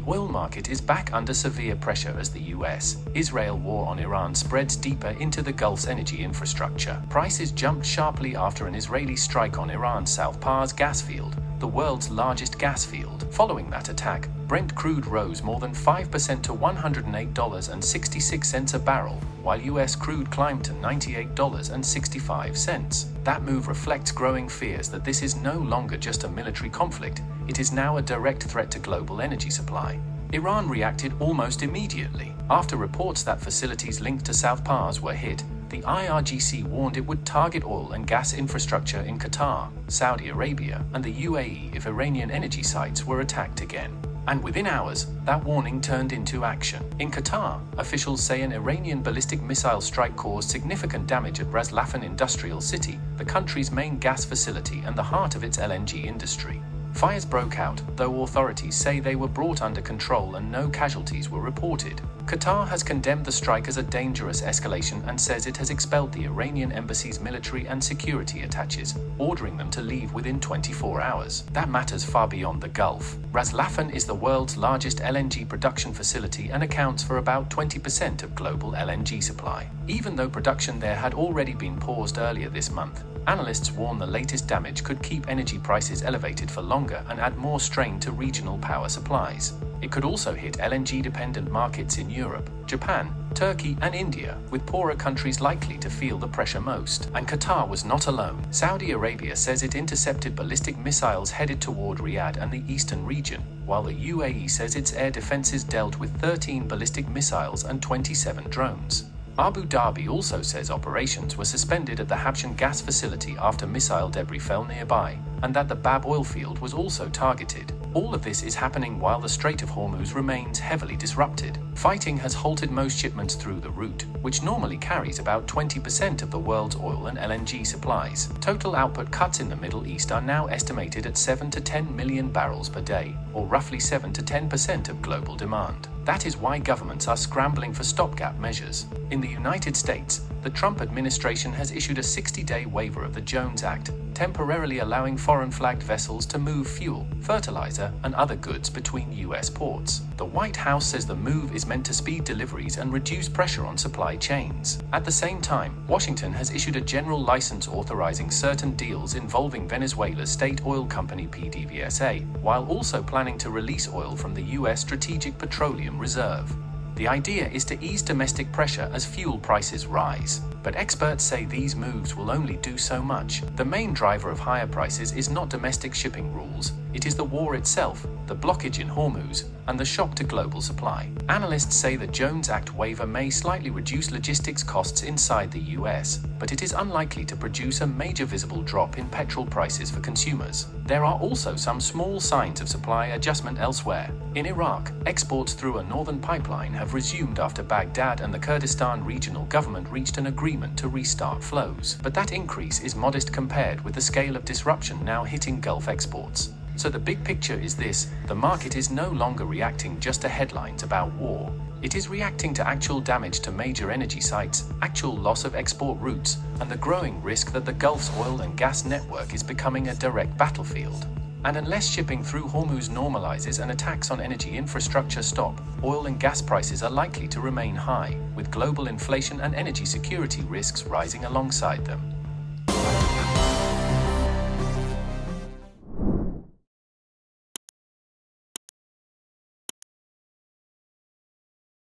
The oil market is back under severe pressure as the US-Israel war on Iran spreads deeper into the Gulf's energy infrastructure. Prices jumped sharply after an Israeli strike on Iran's South Pars gas field, the world's largest gas field. Following that attack, Brent crude rose more than 5% to $108.66 a barrel, while US crude climbed to $98.65. That move reflects growing fears that this is no longer just a military conflict, it is now a direct threat to global energy supply. Iran reacted almost immediately. After reports that facilities linked to South Pars were hit, the IRGC warned it would target oil and gas infrastructure in Qatar, Saudi Arabia, and the UAE if Iranian energy sites were attacked again. And within hours, that warning turned into action. In Qatar, officials say an Iranian ballistic missile strike caused significant damage at Ras Laffan industrial city, the country's main gas facility and the heart of its LNG industry. Fires broke out, though authorities say they were brought under control and no casualties were reported. Qatar has condemned the strike as a dangerous escalation and says it has expelled the Iranian embassy's military and security attaches, ordering them to leave within 24 hours. That matters far beyond the Gulf. Ras Laffan is the world's largest LNG production facility and accounts for about 20% of global LNG supply. Even though production there had already been paused earlier this month, analysts warn the latest damage could keep energy prices elevated for longer and add more strain to regional power supplies. It could also hit LNG-dependent markets in Europe, Japan, Turkey, and India, with poorer countries likely to feel the pressure most. And Qatar was not alone. Saudi Arabia says it intercepted ballistic missiles headed toward Riyadh and the eastern region, while the UAE says its air defenses dealt with 13 ballistic missiles and 27 drones. Abu Dhabi also says operations were suspended at the Habshan gas facility after missile debris fell nearby, and that the Bab oil field was also targeted. All of this is happening while the Strait of Hormuz remains heavily disrupted. Fighting has halted most shipments through the route, which normally carries about 20% of the world's oil and LNG supplies. Total output cuts in the Middle East are now estimated at 7 to 10 million barrels per day, or roughly 7 to 10% of global demand. That is why governments are scrambling for stopgap measures. In the United States, the Trump administration has issued a 60-day waiver of the Jones Act, temporarily allowing foreign-flagged vessels to move fuel, fertilizer, and other goods between U.S. ports. The White House says the move is meant to speed deliveries and reduce pressure on supply chains. At the same time, Washington has issued a general license authorizing certain deals involving Venezuela's state oil company PDVSA, while also planning to release oil from the U.S. Strategic Petroleum Reserve. The idea is to ease domestic pressure as fuel prices rise, but experts say these moves will only do so much. The main driver of higher prices is not domestic shipping rules, it is the war itself, the blockage in Hormuz, and the shock to global supply. Analysts say the Jones Act waiver may slightly reduce logistics costs inside the US, but it is unlikely to produce a major visible drop in petrol prices for consumers. There are also some small signs of supply adjustment elsewhere. In Iraq, exports through a northern pipeline have resumed after Baghdad and the Kurdistan regional government reached an agreement to restart flows. But that increase is modest compared with the scale of disruption now hitting Gulf exports. So the big picture is this: the market is no longer reacting just to headlines about war. It is reacting to actual damage to major energy sites, actual loss of export routes, and the growing risk that the Gulf's oil and gas network is becoming a direct battlefield. And unless shipping through Hormuz normalizes and attacks on energy infrastructure stop, oil and gas prices are likely to remain high, with global inflation and energy security risks rising alongside them.